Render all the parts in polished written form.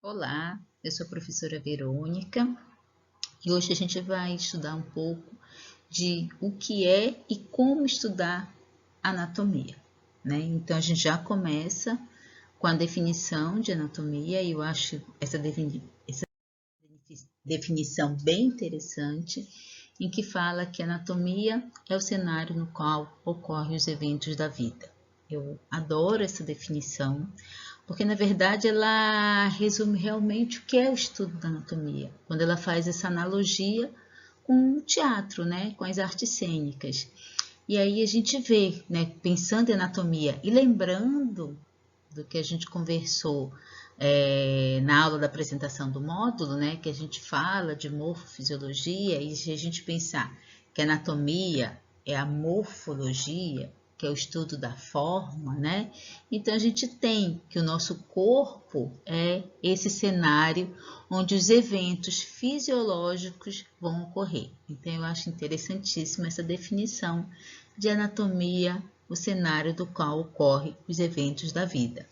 Olá, eu sou a professora Verônica e hoje a gente vai estudar um pouco de o que é e como estudar anatomia, né? Então a gente já começa com a definição de anatomia e eu acho essa definição bem interessante, em que fala que anatomia é o cenário no qual ocorrem os eventos da vida. Eu adoro essa definição, porque na verdade ela resume realmente o que é o estudo da anatomia, quando ela faz essa analogia com o teatro, né, com as artes cênicas. E aí a gente vê, né, pensando em anatomia e lembrando do que a gente conversou na aula da apresentação do módulo, né, que a gente fala de morfofisiologia, e se a gente pensar que a anatomia é a morfologia, que é o estudo da forma, né? Então a gente tem que o nosso corpo é esse cenário onde os eventos fisiológicos vão ocorrer. Então eu acho interessantíssima essa definição de anatomia, o cenário do qual ocorrem os eventos da vida.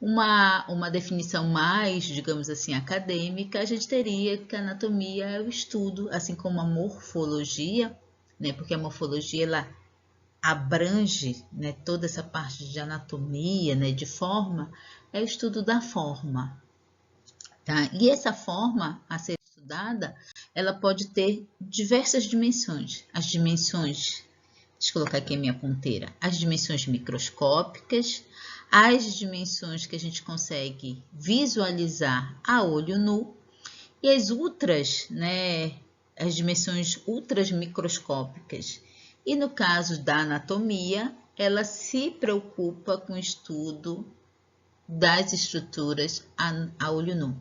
Uma definição mais, digamos assim, acadêmica, a gente teria que a anatomia é o estudo, assim como a morfologia, né? Porque a morfologia ela abrange, né, toda essa parte de anatomia, né, de forma, é o estudo da forma. Tá? E essa forma a ser estudada, ela pode ter diversas dimensões. As dimensões, deixa eu colocar aqui a minha ponteira, as dimensões microscópicas, as dimensões que a gente consegue visualizar a olho nu e as ultras, né, as dimensões ultras microscópicas. E no caso da anatomia, ela se preocupa com o estudo das estruturas a olho nu.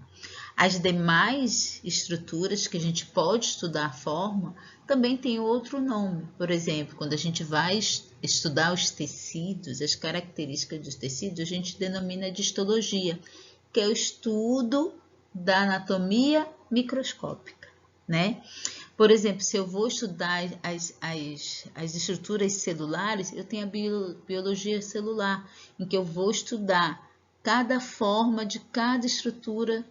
As demais estruturas que a gente pode estudar a forma também tem outro nome. Por exemplo, quando a gente vai estudar os tecidos, as características dos tecidos, a gente denomina de histologia, que é o estudo da anatomia microscópica, né? Por exemplo, se eu vou estudar as estruturas celulares, eu tenho a biologia celular, em que eu vou estudar cada forma de cada estrutura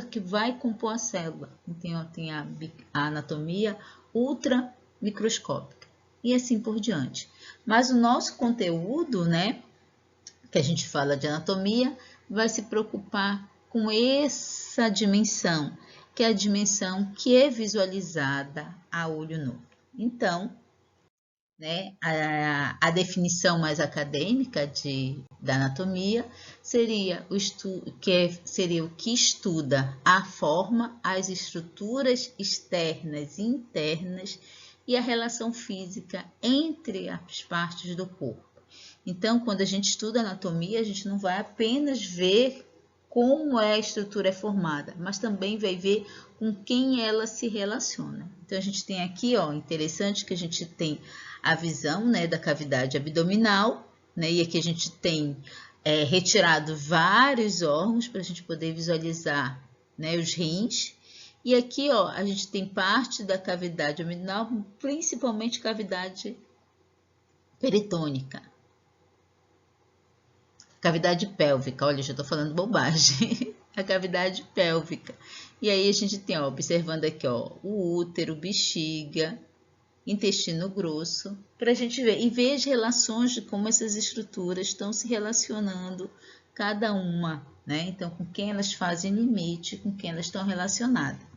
que vai compor a célula. Então, tem a anatomia ultramicroscópica e assim por diante. Mas o nosso conteúdo, né, que a gente fala de anatomia, vai se preocupar com essa dimensão, que é a dimensão que é visualizada a olho nu. Então, né, a definição mais acadêmica da anatomia seria seria o que estuda a forma, as estruturas externas e internas e a relação física entre as partes do corpo. Então, quando a gente estuda anatomia, a gente não vai apenas ver como a estrutura é formada, mas também vai ver com quem ela se relaciona. Então, a gente tem aqui, ó, interessante que a gente tem a visão, né, da cavidade abdominal, né, e aqui a gente tem retirado vários órgãos para a gente poder visualizar, né, os rins. E aqui, ó, a gente tem parte da cavidade abdominal, principalmente cavidade peritônica. Cavidade pélvica, olha, já estou falando bobagem. A cavidade pélvica. E aí a gente tem, ó, observando aqui, ó, o útero, bexiga, intestino grosso, para a gente ver e ver as relações de como essas estruturas estão se relacionando, cada uma, né? Então, com quem elas fazem limite, com quem elas estão relacionadas.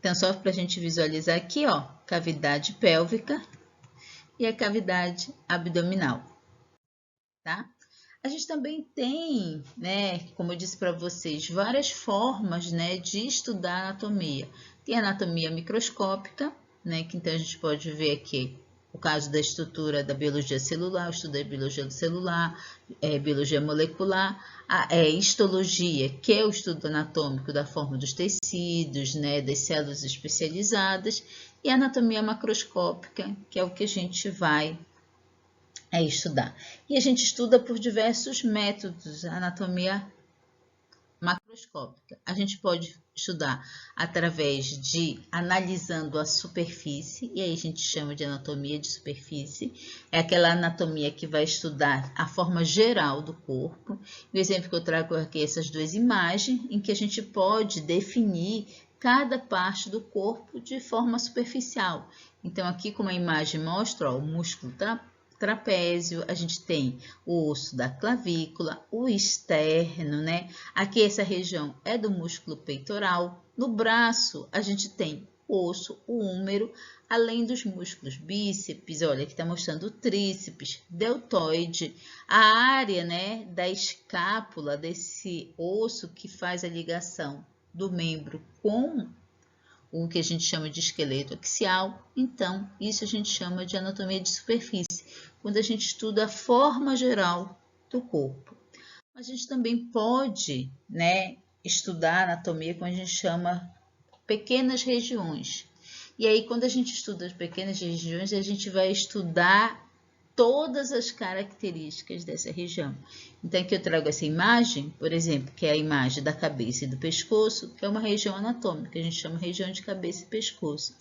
Então, só para a gente visualizar aqui, ó, cavidade pélvica e a cavidade abdominal, tá? A gente também tem, né, como eu disse para vocês, várias formas, né, de estudar a anatomia. Tem a anatomia microscópica, né, que então a gente pode ver aqui o caso da estrutura da biologia celular, o estudo da biologia celular, biologia molecular, a histologia, que é o estudo anatômico da forma dos tecidos, né, das células especializadas, e a anatomia macroscópica, que é o que a gente vai estudar. E a gente estuda por diversos métodos a anatomia macroscópica. A gente pode estudar através de analisando a superfície, e aí a gente chama de anatomia de superfície. É aquela anatomia que vai estudar a forma geral do corpo. O exemplo que eu trago aqui é essas duas imagens, em que a gente pode definir cada parte do corpo de forma superficial. Então, aqui como a imagem mostra, ó, o músculo trapézio, a gente tem o osso da clavícula, o externo, né? Aqui essa região é do músculo peitoral. No braço, a gente tem o osso, o húmero, além dos músculos bíceps, olha, aqui está mostrando o tríceps, deltoide, a área, né, da escápula, desse osso que faz a ligação do membro com o que a gente chama de esqueleto axial. Então, isso a gente chama de anatomia de superfície, quando a gente estuda a forma geral do corpo. A gente também pode, né, estudar anatomia quando a gente chama pequenas regiões. E aí, quando a gente estuda as pequenas regiões, a gente vai estudar todas as características dessa região. Então, aqui eu trago essa imagem, por exemplo, que é a imagem da cabeça e do pescoço, que é uma região anatômica, a gente chama região de cabeça e pescoço.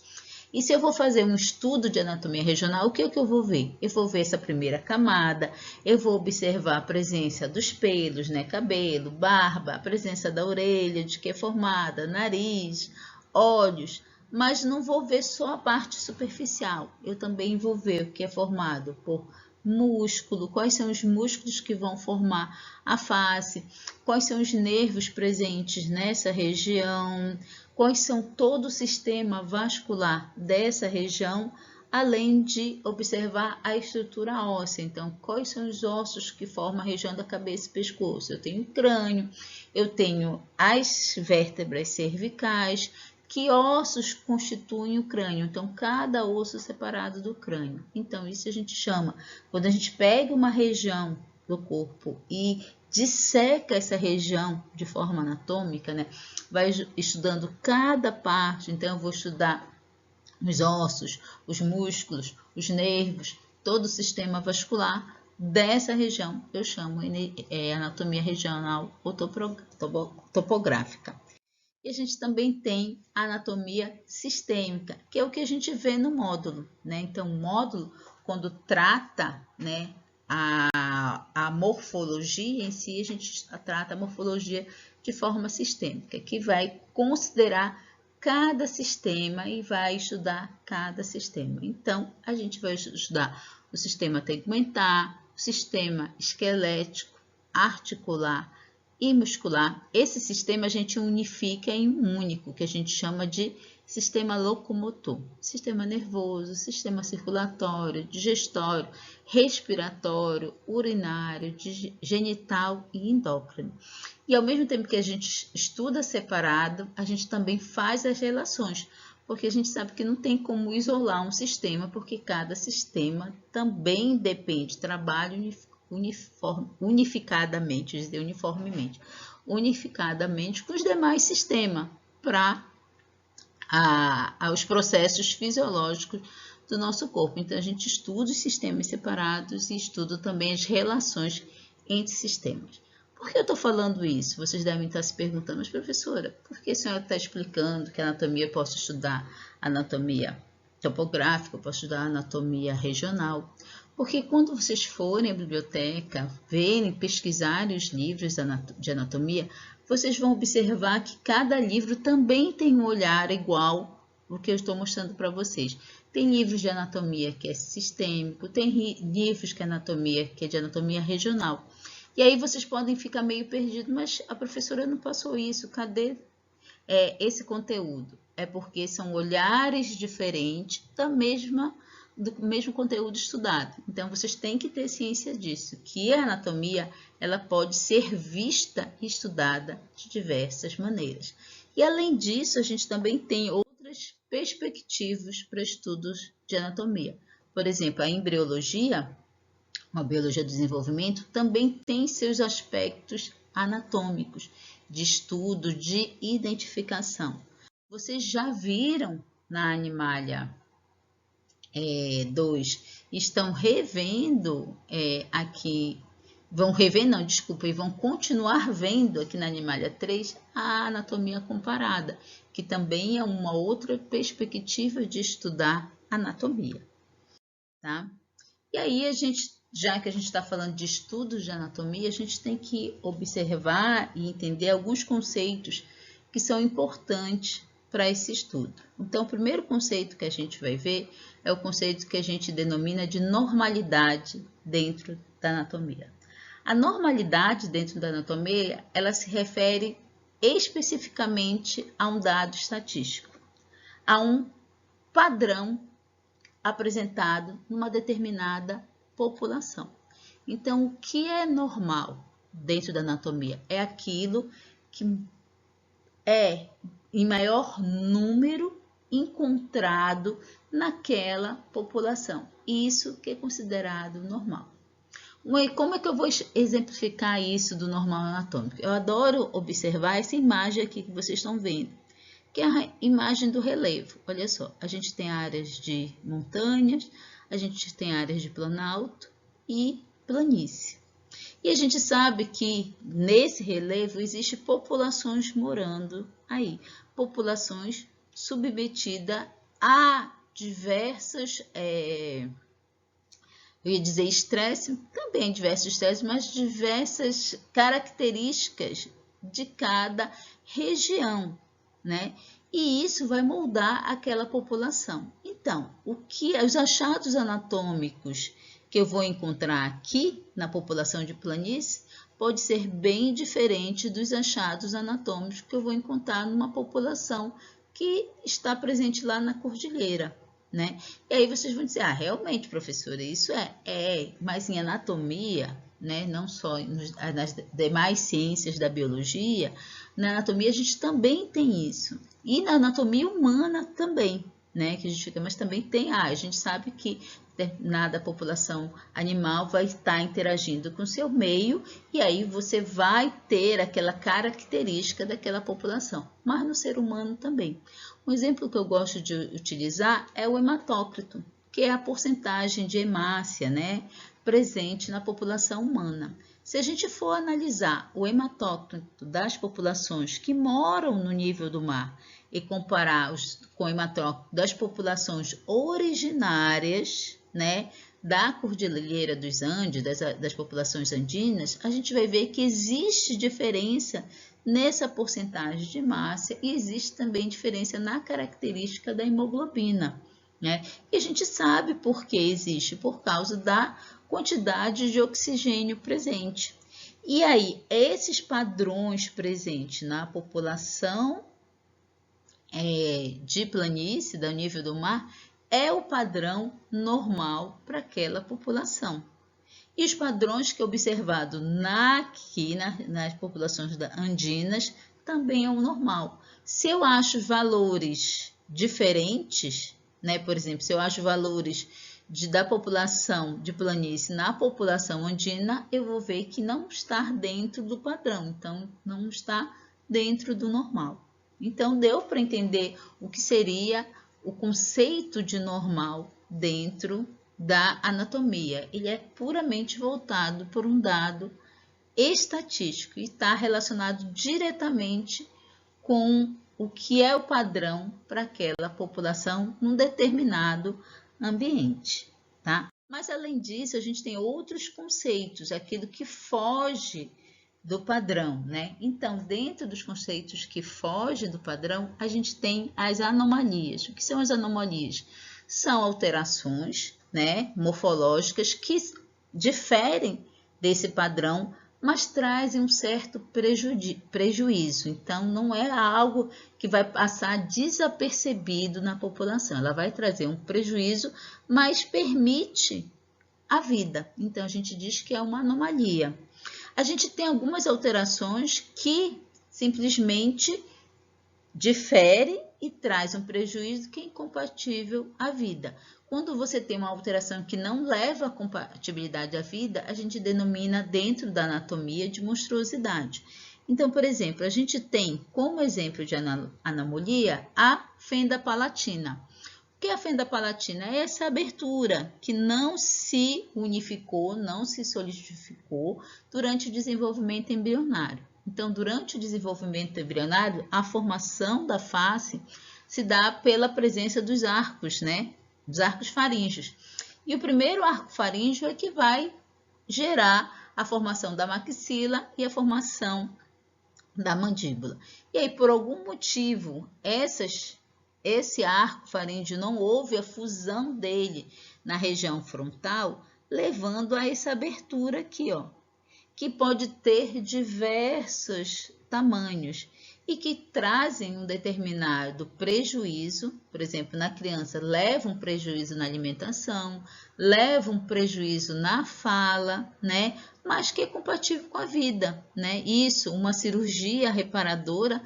E se eu vou fazer um estudo de anatomia regional, o que é que eu vou ver? Eu vou ver essa primeira camada, eu vou observar a presença dos pelos, né? Cabelo, barba, a presença da orelha, de que é formada, nariz, olhos, mas não vou ver só a parte superficial. Eu também vou ver o que é formado por músculo, quais são os músculos que vão formar a face, quais são os nervos presentes nessa região, quais são todo o sistema vascular dessa região, além de observar a estrutura óssea. Então, quais são os ossos que formam a região da cabeça e pescoço? Eu tenho o crânio, eu tenho as vértebras cervicais. Que ossos constituem o crânio? Então, cada osso separado do crânio. Então, isso a gente chama, quando a gente pega uma região do corpo e disseca essa região de forma anatômica, né? Vai estudando cada parte. Então, eu vou estudar os ossos, os músculos, os nervos, todo o sistema vascular dessa região. Eu chamo anatomia regional ou topográfica. E a gente também tem a anatomia sistêmica, que é o que a gente vê no módulo, né? Então, o módulo, quando trata, né, a morfologia em si, a gente trata a morfologia de forma sistêmica, que vai considerar cada sistema e vai estudar cada sistema. Então, a gente vai estudar o sistema tegumentar, o sistema esquelético, articular e muscular. Esse sistema a gente unifica em um único, que a gente chama de sistema locomotor. Sistema nervoso, sistema circulatório, digestório, respiratório, urinário, genital e endócrino. E ao mesmo tempo que a gente estuda separado, a gente também faz as relações, porque a gente sabe que não tem como isolar um sistema, porque cada sistema também depende, trabalha unificadamente com os demais sistemas para os processos fisiológicos do nosso corpo. Então, a gente estuda os sistemas separados e estuda também as relações entre sistemas. Por que eu estou falando isso? Vocês devem estar se perguntando, mas professora, por que a senhora está explicando que a anatomia eu posso estudar anatomia topográfica, eu posso estudar anatomia regional? Porque quando vocês forem à biblioteca, verem, pesquisarem os livros de anatomia, vocês vão observar que cada livro também tem um olhar igual ao que eu estou mostrando para vocês. Tem livros de anatomia que é sistêmico, tem livros que é de anatomia regional. E aí vocês podem ficar meio perdidos, mas a professora não passou isso, cadê esse conteúdo? É porque são olhares diferentes do mesmo conteúdo estudado. Então, vocês têm que ter ciência disso, que a anatomia ela pode ser vista e estudada de diversas maneiras. E, além disso, a gente também tem outras perspectivas para estudos de anatomia. Por exemplo, a embriologia, a biologia do desenvolvimento, também tem seus aspectos anatômicos, de estudo, de identificação. Vocês já viram na Animalia 2, estão revendo aqui vão rever, não, desculpa, e vão continuar vendo aqui na Animalia 3 a anatomia comparada, que também é uma outra perspectiva de estudar anatomia, tá? E aí já que a gente está falando de estudos de anatomia, a gente tem que observar e entender alguns conceitos que são importantes para esse estudo. Então, o primeiro conceito que a gente vai ver é o conceito que a gente denomina de normalidade dentro da anatomia. A normalidade dentro da anatomia, ela se refere especificamente a um dado estatístico, a um padrão apresentado numa determinada população. Então, o que é normal dentro da anatomia? É aquilo que é em maior número encontrado naquela população. Isso que é considerado normal. Como é que eu vou exemplificar isso do normal anatômico? Eu adoro observar essa imagem aqui que vocês estão vendo, que é a imagem do relevo. Olha só, a gente tem áreas de montanhas, a gente tem áreas de planalto e planície. E a gente sabe que nesse relevo existem populações morando aí, populações submetidas a diversas, eu ia dizer estresse, também diversos estresses, mas diversas características de cada região, né? E isso vai moldar aquela população. Então, os achados anatômicos que eu vou encontrar aqui na população de planície pode ser bem diferente dos achados anatômicos que eu vou encontrar numa população que está presente lá na cordilheira, né? E aí vocês vão dizer, realmente, professora, isso mas em anatomia, né, não só nas demais ciências da biologia, na anatomia a gente também tem isso. E na anatomia humana também, né, que a gente fica, mas também tem, a gente sabe que determinada população animal vai estar interagindo com o seu meio e aí você vai ter aquela característica daquela população, mas no ser humano também. Um exemplo que eu gosto de utilizar é o hematócrito, que é a porcentagem de hemácia, né, presente na população humana. Se a gente for analisar o hematócrito das populações que moram no nível do mar e comparar com o hematócrito das populações originárias, né, da Cordilheira dos Andes, das populações andinas, a gente vai ver que existe diferença nessa porcentagem de hemácia e existe também diferença na característica da hemoglobina, né? E a gente sabe por que existe, por causa da quantidade de oxigênio presente. E aí, esses padrões presentes na população de planície, do nível do mar, é o padrão normal para aquela população. E os padrões que é observado aqui nas populações andinas também é o normal. Se eu acho valores diferentes, né, por exemplo, se eu acho valores da população de planície na população andina, eu vou ver que não está dentro do padrão, então não está dentro do normal. Então, deu para entender o que seria o conceito de normal dentro da anatomia. Ele é puramente voltado por um dado estatístico e está relacionado diretamente com o que é o padrão para aquela população num determinado ambiente, tá? Mas além disso, a gente tem outros conceitos, aquilo que foge do padrão, né? Então, dentro dos conceitos que fogem do padrão, a gente tem as anomalias. O que são as anomalias? São alterações, né, morfológicas que diferem desse padrão, mas trazem um certo prejuízo. Então, não é algo que vai passar desapercebido na população. Ela vai trazer um prejuízo, mas permite a vida. Então, a gente diz que é uma anomalia. A gente tem algumas alterações que simplesmente diferem e traz um prejuízo que é incompatível à vida. Quando você tem uma alteração que não leva a compatibilidade à vida, a gente denomina dentro da anatomia de monstruosidade. Então, por exemplo, a gente tem como exemplo de anomalia a fenda palatina. O que é a fenda palatina? É essa abertura que não se unificou, não se solidificou durante o desenvolvimento embrionário. Então, durante o desenvolvimento embrionário, a formação da face se dá pela presença dos arcos, né? Dos arcos faríngeos. E o primeiro arco faríngeo é que vai gerar a formação da maxila e a formação da mandíbula. E aí, por algum motivo, esse arco faríngeo não houve a fusão dele na região frontal, levando a essa abertura aqui, ó, que pode ter diversos tamanhos e que trazem um determinado prejuízo. Por exemplo, na criança leva um prejuízo na alimentação, leva um prejuízo na fala, né? Mas que é compatível com a vida, né? Isso, uma cirurgia reparadora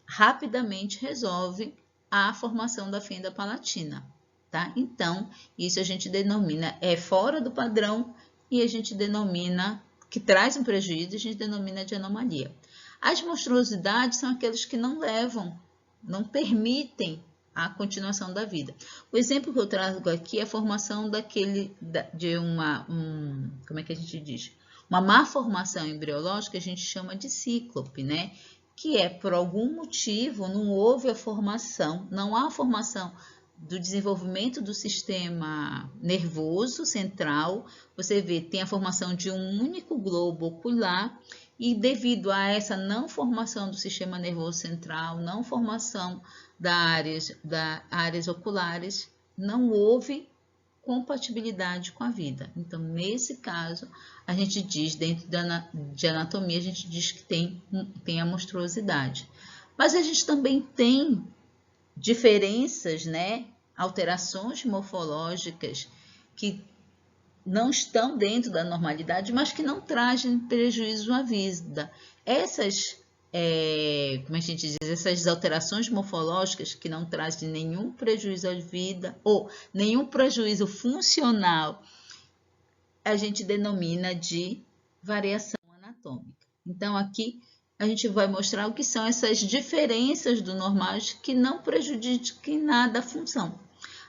rapidamente resolve a formação da fenda palatina, tá? Então, isso a gente denomina fora do padrão e a gente denomina que traz um prejuízo, a gente denomina de anomalia. As monstruosidades são aqueles que não levam, não permitem a continuação da vida. O exemplo que eu trago aqui é a formação de como é que a gente diz? Uma má formação embriológica, a gente chama de cíclope, né? Que é por algum motivo não houve a formação, não há formação do desenvolvimento do sistema nervoso central. Você vê, tem a formação de um único globo ocular e devido a essa não formação do sistema nervoso central, não formação das áreas oculares, não houve compatibilidade com a vida. Então, nesse caso, a gente diz, dentro de anatomia, a gente diz que tem a monstruosidade. Mas a gente também tem diferenças, né? Alterações morfológicas que não estão dentro da normalidade, mas que não trazem prejuízo à vida. Como a gente diz, essas alterações morfológicas que não trazem nenhum prejuízo à vida ou nenhum prejuízo funcional, a gente denomina de variação anatômica. Então, aqui a gente vai mostrar o que são essas diferenças do normal que não prejudicam em nada a função.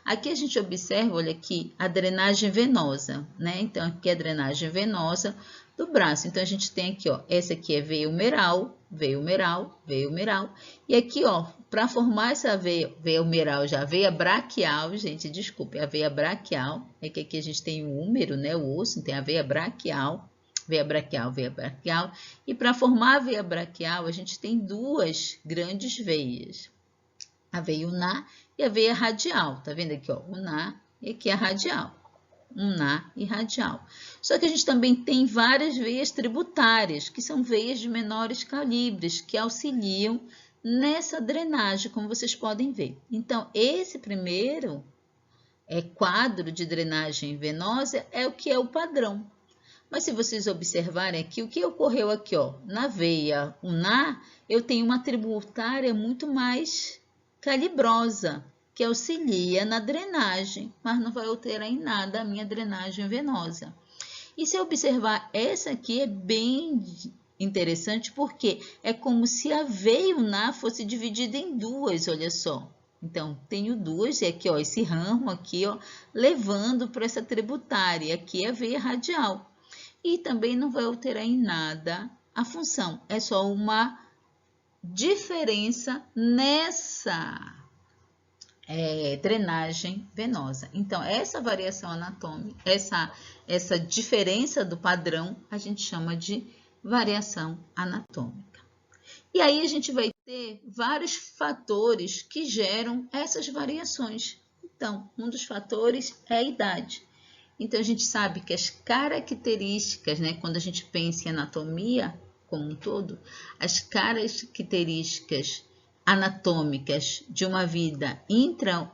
Aqui a gente observa, olha aqui, a drenagem venosa, né? Então, aqui é a drenagem venosa do braço. Então, a gente tem aqui, ó, essa aqui é veia humeral, veia humeral, veia humeral. E aqui, ó, para formar essa veia humeral, já veia braquial, gente, desculpe, a veia braquial, é que aqui a gente tem o húmero, né, o osso, tem a veia braquial, veia braquial, veia braquial. E para formar a veia braquial, a gente tem duas grandes veias, a veia ulnar e a veia radial. Tá vendo aqui, ó, ulnar e aqui a radial. Ulnar e radial. Só que a gente também tem várias veias tributárias, que são veias de menores calibres, que auxiliam nessa drenagem, como vocês podem ver. Então, esse primeiro quadro de drenagem venosa é o que é o padrão. Mas se vocês observarem aqui, o que ocorreu aqui, ó, na veia ulnar, eu tenho uma tributária muito mais calibrosa, que auxilia na drenagem, mas não vai alterar em nada a minha drenagem venosa. E se eu observar, essa aqui é bem interessante, porque é como se a veia ulnar fosse dividida em duas, olha só. Então, tenho duas, e aqui, ó, esse ramo aqui, ó, levando para essa tributária, aqui é a veia radial. E também não vai alterar em nada a função, é só uma diferença nessa drenagem venosa. Então, essa variação anatômica, essa diferença do padrão, a gente chama de variação anatômica. E aí a gente vai ter vários fatores que geram essas variações. Então, um dos fatores é a idade. Então, a gente sabe que as características, né, quando a gente pensa em anatomia como um todo, as características anatômicas de uma vida intrauterina,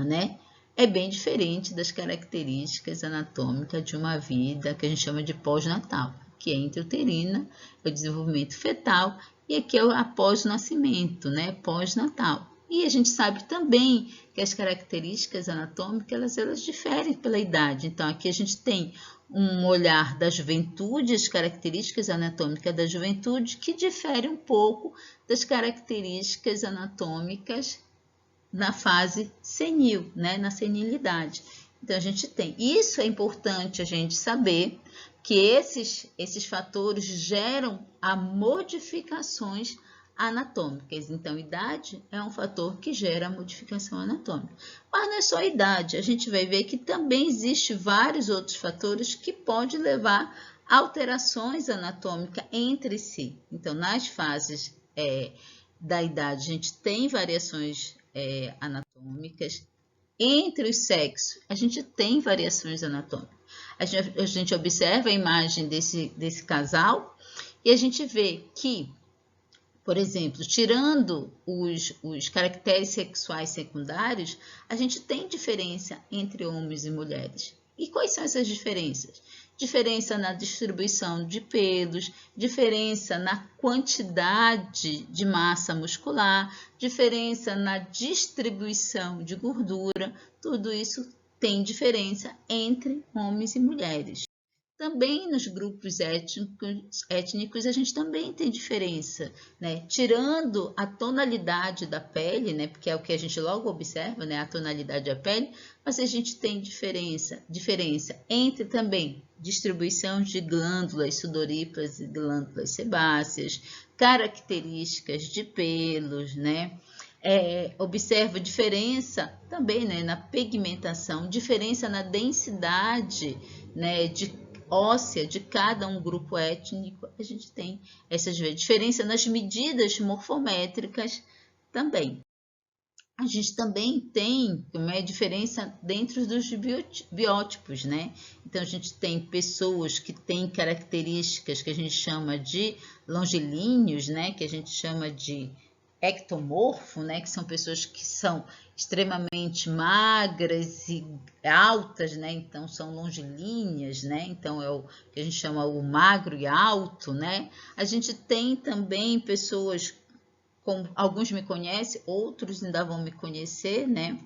né, é bem diferente das características anatômicas de uma vida que a gente chama de pós-natal, que é intrauterina, é o desenvolvimento fetal, e aqui é o após o nascimento, né, pós-natal. E a gente sabe também que as características anatômicas, elas diferem pela idade. Então, aqui a gente tem um olhar da juventude, as características anatômicas da juventude, que diferem um pouco das características anatômicas na fase senil, né, na senilidade. Então, a gente tem. Isso é importante a gente saber que esses fatores geram a modificações anatômicas. Então, idade é um fator que gera modificação anatômica. Mas não é só a idade, a gente vai ver que também existe vários outros fatores que podem levar a alterações anatômicas entre si. Então, nas fases da idade, a gente tem variações anatômicas. Entre os sexos, a gente tem variações anatômicas. A gente observa a imagem desse casal e a gente vê que, por exemplo, tirando os caracteres sexuais secundários, a gente tem diferença entre homens e mulheres. E quais são essas diferenças? Diferença na distribuição de pelos, diferença na quantidade de massa muscular, diferença na distribuição de gordura, tudo isso tem diferença entre homens e mulheres. Também nos grupos étnicos a gente também tem diferença, né? Tirando a tonalidade da pele, né? Porque é o que a gente logo observa, né? A tonalidade da pele, mas a gente tem diferença entre também distribuição de glândulas sudoríparas e glândulas sebáceas, características de pelos, né? Observa diferença também, né, na pigmentação, diferença na densidade, né, óssea de cada um grupo étnico, a gente tem essa diferença nas medidas morfométricas também. A gente também tem uma diferença dentro dos biótipos, né? Então, a gente tem pessoas que têm características que a gente chama de longilíneos, né? Que a gente chama de ectomorfo, né? Que são pessoas que são extremamente magras e altas, né? Então, são longilíneas, né? Então, é o que a gente chama o magro e alto, né? A gente tem também pessoas, como alguns me conhecem, outros ainda vão me conhecer, né?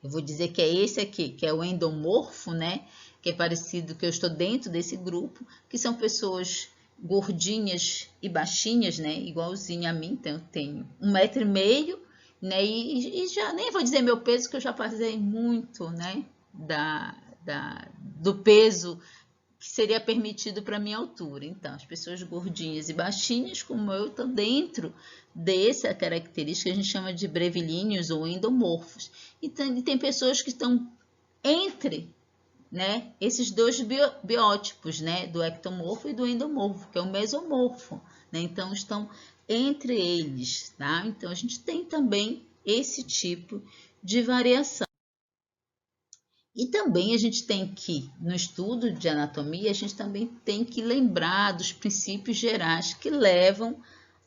Eu vou dizer que é esse aqui, que é o endomorfo, né? Que é parecido, que eu estou dentro desse grupo, que são pessoas gordinhas e baixinhas, né? Igualzinho a mim, então eu tenho 1,5 m, né? E já nem vou dizer meu peso, que eu já passei muito, né? Do peso que seria permitido para minha altura. Então, as pessoas gordinhas e baixinhas, como eu, estão dentro dessa característica que a gente chama de brevilíneos ou endomorfos. E tem pessoas que estão entre, né, esses dois biótipos, né, do ectomorfo e do endomorfo, que é o mesomorfo, né? Então, estão entre eles, tá? Então, a gente tem também esse tipo de variação. E também a gente tem que, no estudo de anatomia, a gente também tem que lembrar dos princípios gerais que levam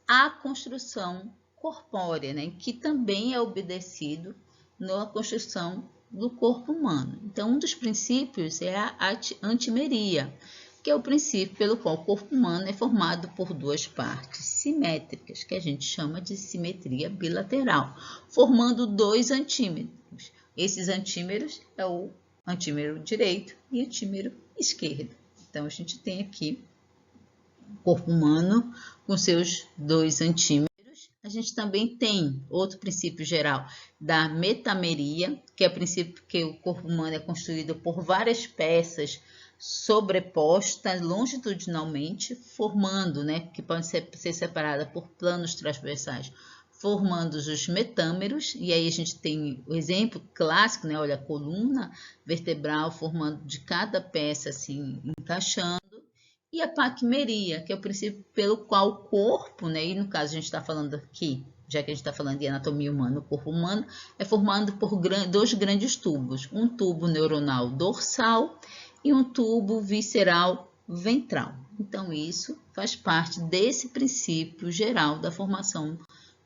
à construção corpórea, né? Que também é obedecido na construção do corpo humano. Então, um dos princípios é a antimeria, que é o princípio pelo qual o corpo humano é formado por duas partes simétricas, que a gente chama de simetria bilateral, formando dois antímeros. Esses antímeros é o antímero direito e o antímero esquerdo. Então, a gente tem aqui o corpo humano com seus dois antímeros. A gente também tem outro princípio geral da metameria, que é o princípio que o corpo humano é construído por várias peças sobrepostas longitudinalmente, formando, né, que podem ser separadas por planos transversais, formando os metâmeros, e aí a gente tem o exemplo clássico, né? Olha, a coluna vertebral formando de cada peça assim, encaixando, e a paquimeria, que é o princípio pelo qual o corpo, né? E no caso a gente está falando aqui, já que a gente está falando de anatomia humana, o corpo humano é formado por dois grandes tubos, um tubo neuronal dorsal e um tubo visceral ventral. Então, isso faz parte desse princípio geral da formação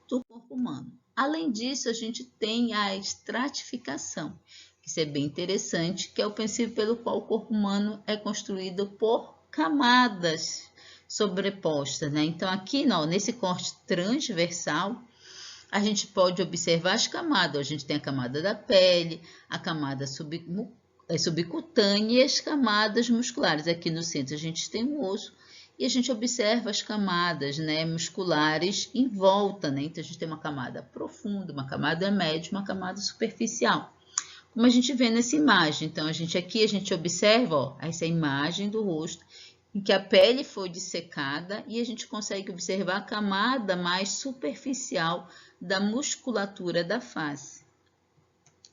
do corpo humano. Além disso, a gente tem a estratificação, que isso é bem interessante, que é o princípio pelo qual o corpo humano é construído por camadas sobrepostas, né? Então, aqui, nesse corte transversal, a gente pode observar as camadas. A gente tem a camada da pele, a camada subcutânea e as camadas musculares. Aqui no centro a gente tem o osso e a gente observa as camadas, né, musculares em volta, né? Então a gente tem uma camada profunda, uma camada média, uma camada superficial. Como a gente vê nessa imagem, então a gente observa, ó, essa imagem do rosto em que a pele foi dissecada e a gente consegue observar a camada mais superficial da musculatura da face.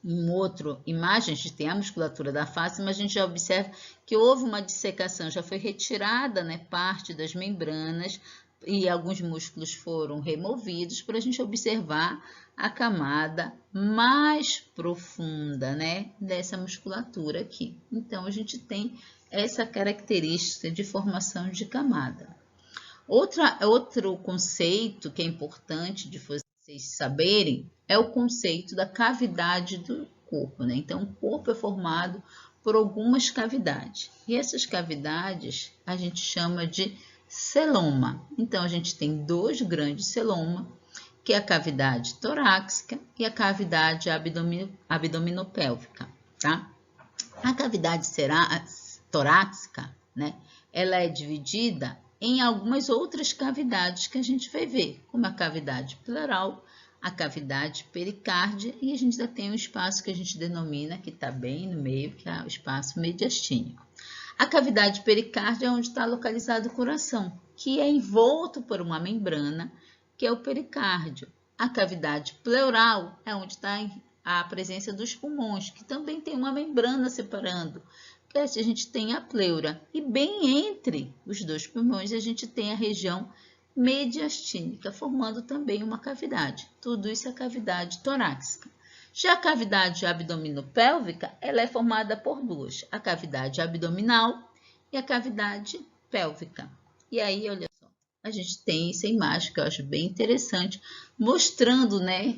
Em outra imagem, a gente tem a musculatura da face, mas a gente já observa que houve uma dissecação, já foi retirada, né, parte das membranas e alguns músculos foram removidos para a gente observar a camada mais profunda, né, dessa musculatura aqui. Então, a gente tem essa característica de formação de camada. Outro conceito que é importante de vocês saberem é o conceito da cavidade do corpo, né? Então, o corpo é formado por algumas cavidades. E essas cavidades a gente chama de celoma. Então, a gente tem dois grandes celomas, que é a cavidade torácica e a cavidade abdominopélvica, tá? A cavidade torácica, né? Ela é dividida em algumas outras cavidades que a gente vai ver, como a cavidade pleural, a cavidade pericárdia, e a gente ainda tem um espaço que a gente denomina, que está bem no meio, que é o espaço mediastínico. A cavidade pericárdia é onde está localizado o coração, que é envolto por uma membrana, que é o pericárdio. A cavidade pleural é onde está a presença dos pulmões, que também tem uma membrana separando, que a gente tem a pleura. E bem entre os dois pulmões a gente tem a região mediastínica, formando também uma cavidade. Tudo isso é cavidade torácica. Já a cavidade abdominopélvica, ela é formada por duas, a cavidade abdominal e a cavidade pélvica. E aí, olha só, a gente tem essa imagem que eu acho bem interessante, mostrando, né,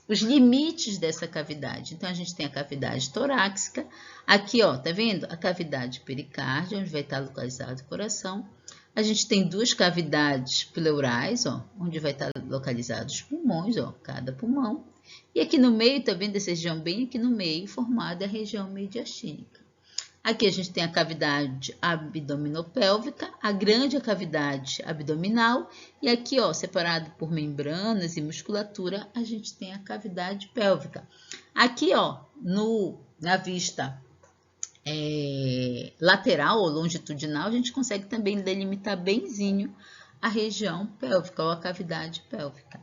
os limites dessa cavidade. Então, a gente tem a cavidade torácica, aqui, ó, tá vendo? A cavidade pericárdia, onde vai estar localizado o coração. A gente tem duas cavidades pleurais, ó, onde vai estar localizados os pulmões, ó, cada pulmão. E aqui no meio, tá vendo essa região bem aqui no meio, formada a região mediastínica. Aqui a gente tem a cavidade abdominopélvica, a grande cavidade abdominal, e aqui, ó, separado por membranas e musculatura, a gente tem a cavidade pélvica. Aqui, ó, na vista lateral ou longitudinal, a gente consegue também delimitar benzinho a região pélvica ou a cavidade pélvica.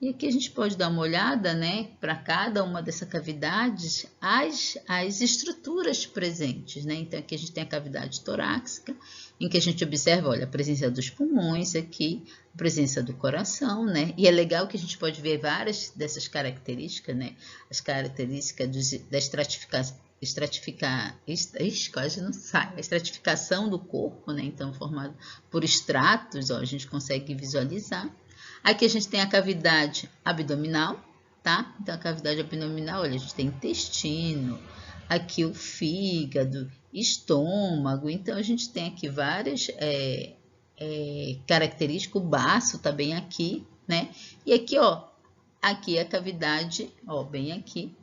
E aqui a gente pode dar uma olhada, né, para cada uma dessas cavidades, as estruturas presentes, né? Então, aqui a gente tem a cavidade torácica, em que a gente observa, olha, a presença dos pulmões aqui, a presença do coração, né? E é legal que a gente pode ver várias dessas características, né? As características da a estratificação do corpo, né? Então, formado por estratos, ó, a gente consegue visualizar. Aqui a gente tem a cavidade abdominal, tá? Então, a cavidade abdominal, olha, a gente tem intestino, aqui o fígado, estômago. Então, a gente tem aqui várias características. O baço tá bem aqui, né? E aqui, ó, aqui é a cavidade, ó, bem aqui,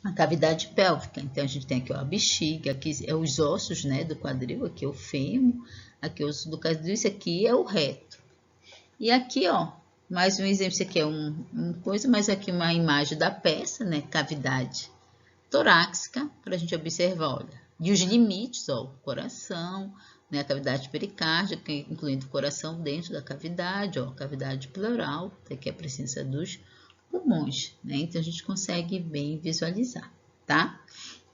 a cavidade pélvica. Então, a gente tem aqui, ó, a bexiga, aqui é os ossos, né, do quadril, aqui é o fêmur, aqui é o osso do quadril, isso aqui é o reto. E aqui, ó, mais um exemplo, isso aqui é mas aqui uma imagem da peça, né, cavidade torácica, para a gente observar, olha. E os limites, ó, o coração, né, a cavidade pericárdica, incluindo o coração dentro da cavidade, ó, cavidade pleural, aqui é a presença dos pulmões, né, então a gente consegue bem visualizar, tá?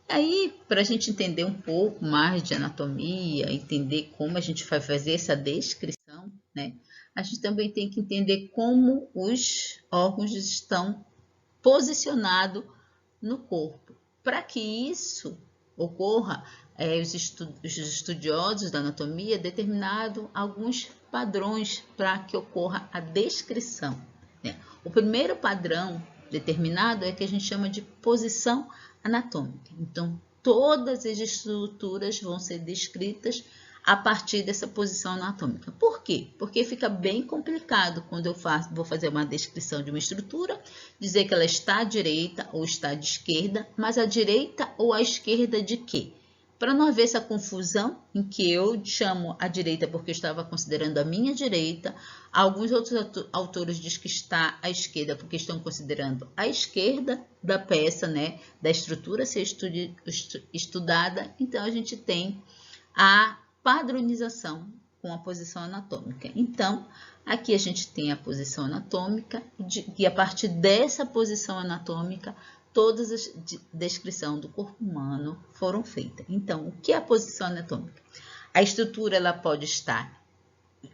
Aí, para a gente entender um pouco mais de anatomia, entender como a gente vai fazer essa descrição, né, a gente também tem que entender como os órgãos estão posicionados no corpo. Para que isso ocorra, os estudiosos da anatomia determinaram alguns padrões para que ocorra a descrição, né? O primeiro padrão determinado é que a gente chama de posição anatômica. Então, todas as estruturas vão ser descritas a partir dessa posição anatômica. Por quê? Porque fica bem complicado quando eu vou fazer uma descrição de uma estrutura, dizer que ela está à direita ou está à esquerda, mas à direita ou à esquerda de quê? Para não haver essa confusão em que eu chamo a direita porque eu estava considerando a minha direita, alguns outros autores dizem que está à esquerda porque estão considerando a esquerda da peça, né, da estrutura a ser estudada. Então, a gente tem a padronização com a posição anatômica. Então, aqui a gente tem a posição anatômica e a partir dessa posição anatômica, todas as descrições do corpo humano foram feitas. Então, o que é a posição anatômica? A estrutura ela pode estar,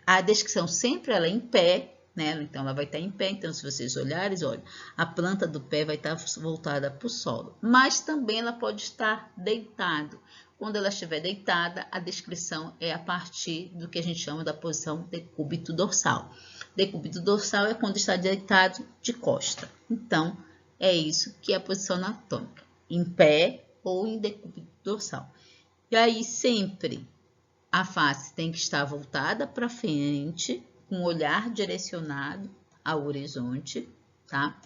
a descrição sempre ela é em pé, né? Então ela vai estar em pé. Então, se vocês olharem, olha, a planta do pé vai estar voltada para o solo, mas também ela pode estar deitado. Quando ela estiver deitada, a descrição é a partir do que a gente chama da posição decúbito dorsal. Decúbito dorsal é quando está deitado de costa. Então, é isso que é a posição anatômica, em pé ou em decúbito dorsal. E aí, sempre a face tem que estar voltada para frente, com o olhar direcionado ao horizonte, tá?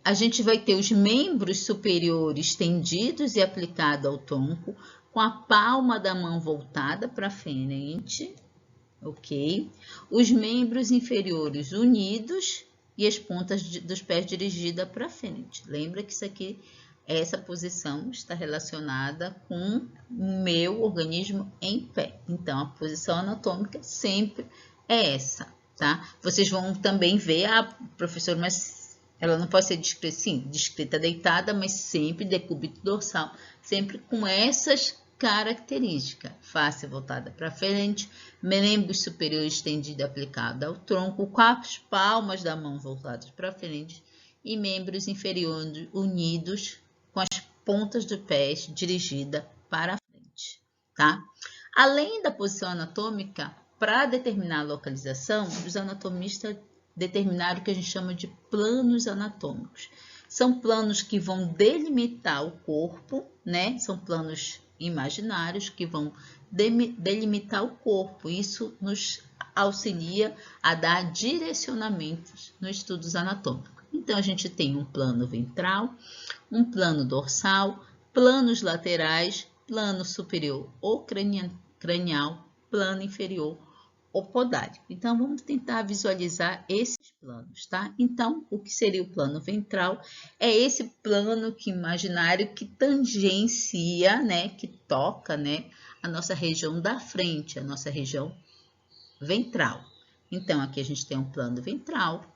A gente vai ter os membros superiores tendidos e aplicados ao tronco, com a palma da mão voltada para frente, ok? Os membros inferiores unidos e as pontas dos pés dirigidas para frente. Lembra que isso aqui, essa posição está relacionada com o meu organismo em pé. Então, a posição anatômica sempre é essa, tá? Vocês vão também ver a professora, mas ela não pode ser descrita, sim, descrita deitada, mas sempre decúbito dorsal, sempre com essas características. Face voltada para frente, membros superiores estendidos aplicado ao tronco, com as palmas da mão voltadas para frente e membros inferiores unidos com as pontas dos pés dirigidas para frente, tá? Além da posição anatômica, para determinar a localização, os anatomistas determinaram o que a gente chama de planos anatômicos. São planos que vão delimitar o corpo, né? São planos imaginários que vão delimitar o corpo. Isso nos auxilia a dar direcionamentos nos estudos anatômicos. Então, a gente tem um plano ventral, um plano dorsal, planos laterais, plano superior ou cranial, plano inferior ou podálico. Então, vamos tentar visualizar esses planos, tá? Então, o que seria o plano ventral? É esse plano imaginário que tangencia, né? Que toca, né? A nossa região da frente, a nossa região ventral. Então, aqui a gente tem um plano ventral.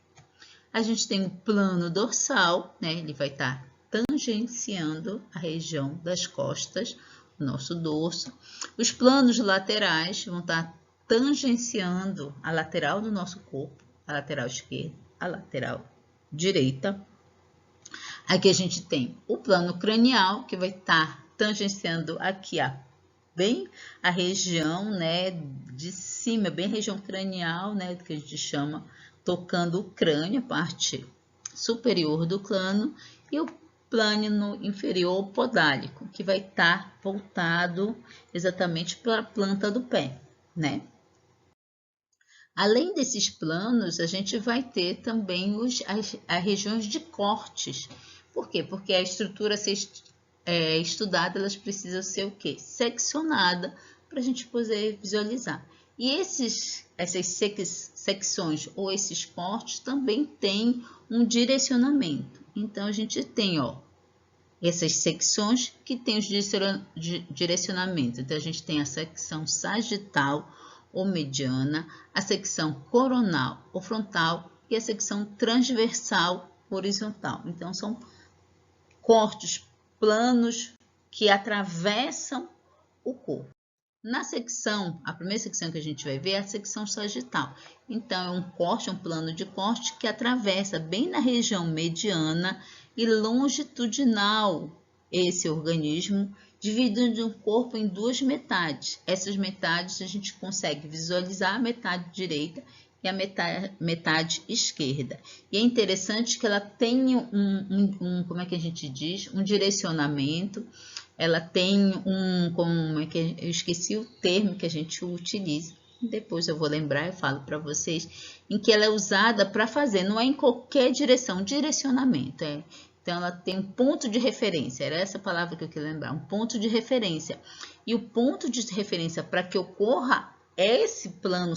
A gente tem um plano dorsal, né? Ele vai estar tangenciando a região das costas, o nosso dorso. Os planos laterais vão estar tangenciando a lateral do nosso corpo, a lateral esquerda, a lateral direita. Aqui a gente tem o plano cranial, que vai estar tangenciando aqui, bem a região, né, de cima, bem a região cranial, né, que a gente chama, tocando o crânio, a parte superior do crânio, e o plano inferior podálico, que vai estar voltado exatamente para a planta do pé, né? Além desses planos, a gente vai ter também as regiões de cortes. Por quê? Porque a estrutura a ser estudada, elas precisam ser o quê? Seccionada para a gente poder visualizar. E essas secções ou esses cortes também têm um direcionamento. Então, a gente tem, ó, essas secções que têm os direcionamentos. Então, a gente tem a secção sagital ou mediana, a secção coronal ou frontal e a secção transversal horizontal. Então, são cortes planos que atravessam o corpo. Na secção, a primeira secção que a gente vai ver é a secção sagital. Então, é um corte, um plano de corte que atravessa bem na região mediana e longitudinal esse organismo, dividindo o corpo em duas metades. Essas metades a gente consegue visualizar a metade direita e a metade esquerda. E é interessante que ela tem como é que a gente diz? Um direcionamento. Ela tem como é que eu esqueci o termo que a gente utiliza. Depois eu vou lembrar e falo para vocês em que ela é usada para fazer, não é em qualquer direção, direcionamento. Então, ela tem um ponto de referência, era essa palavra que eu queria lembrar, um ponto de referência. E o ponto de referência para que ocorra esse plano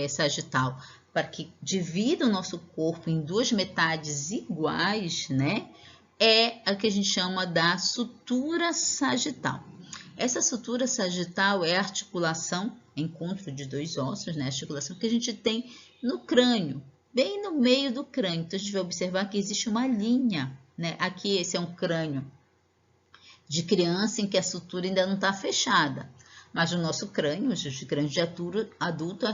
sagital, para que divida o nosso corpo em duas metades iguais, né? É a que a gente chama da sutura sagital. Essa sutura sagital é a articulação, encontro de dois ossos, né? A articulação que a gente tem no crânio, bem no meio do crânio. Então, a gente vai observar que existe uma linha, né? Aqui, esse é um crânio de criança em que a sutura ainda não está fechada. Mas no nosso crânio, os crânios de adulto,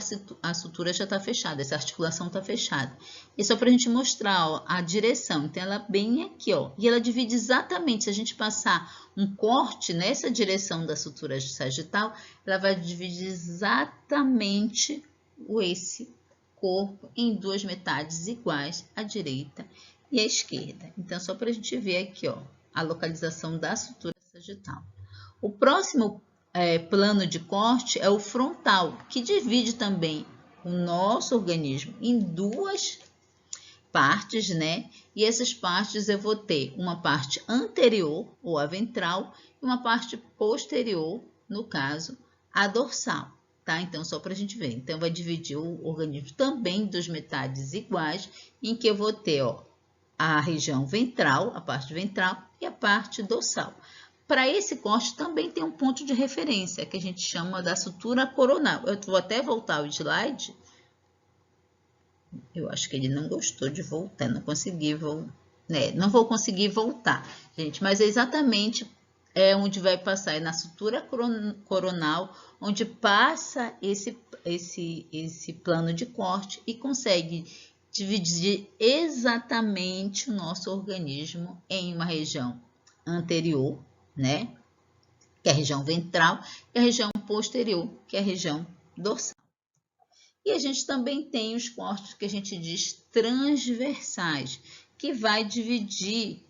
a sutura já está fechada, essa articulação está fechada. E só para a gente mostrar, ó, a direção. Então, ela bem aqui, ó. E ela divide exatamente, se a gente passar um corte nessa direção da sutura sagital, ela vai dividir exatamente esse corpo em duas metades iguais, a direita e a esquerda. Então, só para a gente ver aqui, ó, a localização da sutura sagital. O próximo plano de corte é o frontal, que divide também o nosso organismo em duas partes, né? E essas partes eu vou ter uma parte anterior, ou a ventral, e uma parte posterior, no caso, a dorsal. Tá? Então, só para a gente ver. Então, vai dividir o organismo também em duas metades iguais, em que eu vou ter, ó, a região ventral, a parte ventral e a parte dorsal. Para esse corte também tem um ponto de referência, que a gente chama da sutura coronal. Eu vou até voltar o slide. Eu acho que ele não gostou de voltar, não consegui voltar. Não vou conseguir voltar, gente, mas é exatamente onde vai passar, é na sutura coronal, onde passa esse plano de corte e consegue dividir exatamente o nosso organismo em uma região anterior, né? Que é a região ventral, e a região posterior, que é a região dorsal. E a gente também tem os cortes que a gente diz transversais, que vai dividir,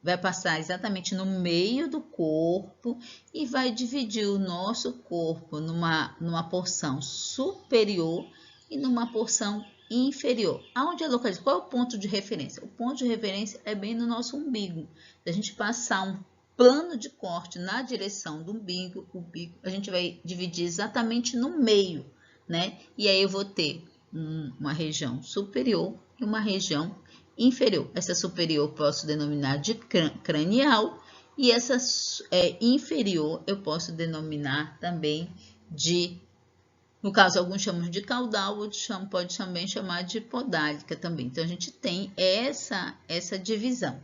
vai passar exatamente no meio do corpo e vai dividir o nosso corpo numa porção superior e numa porção inferior. Aonde é localizado? Qual é o ponto de referência? O ponto de referência é bem no nosso umbigo. Se a gente passar um plano de corte na direção do umbigo, a gente vai dividir exatamente no meio, né? E aí eu vou ter uma região superior e uma região inferior. Essa superior eu posso denominar de cranial e essa inferior eu posso denominar também de, no caso, alguns chamam de caudal, outros pode também chamar de podálica também. Então, a gente tem essa divisão.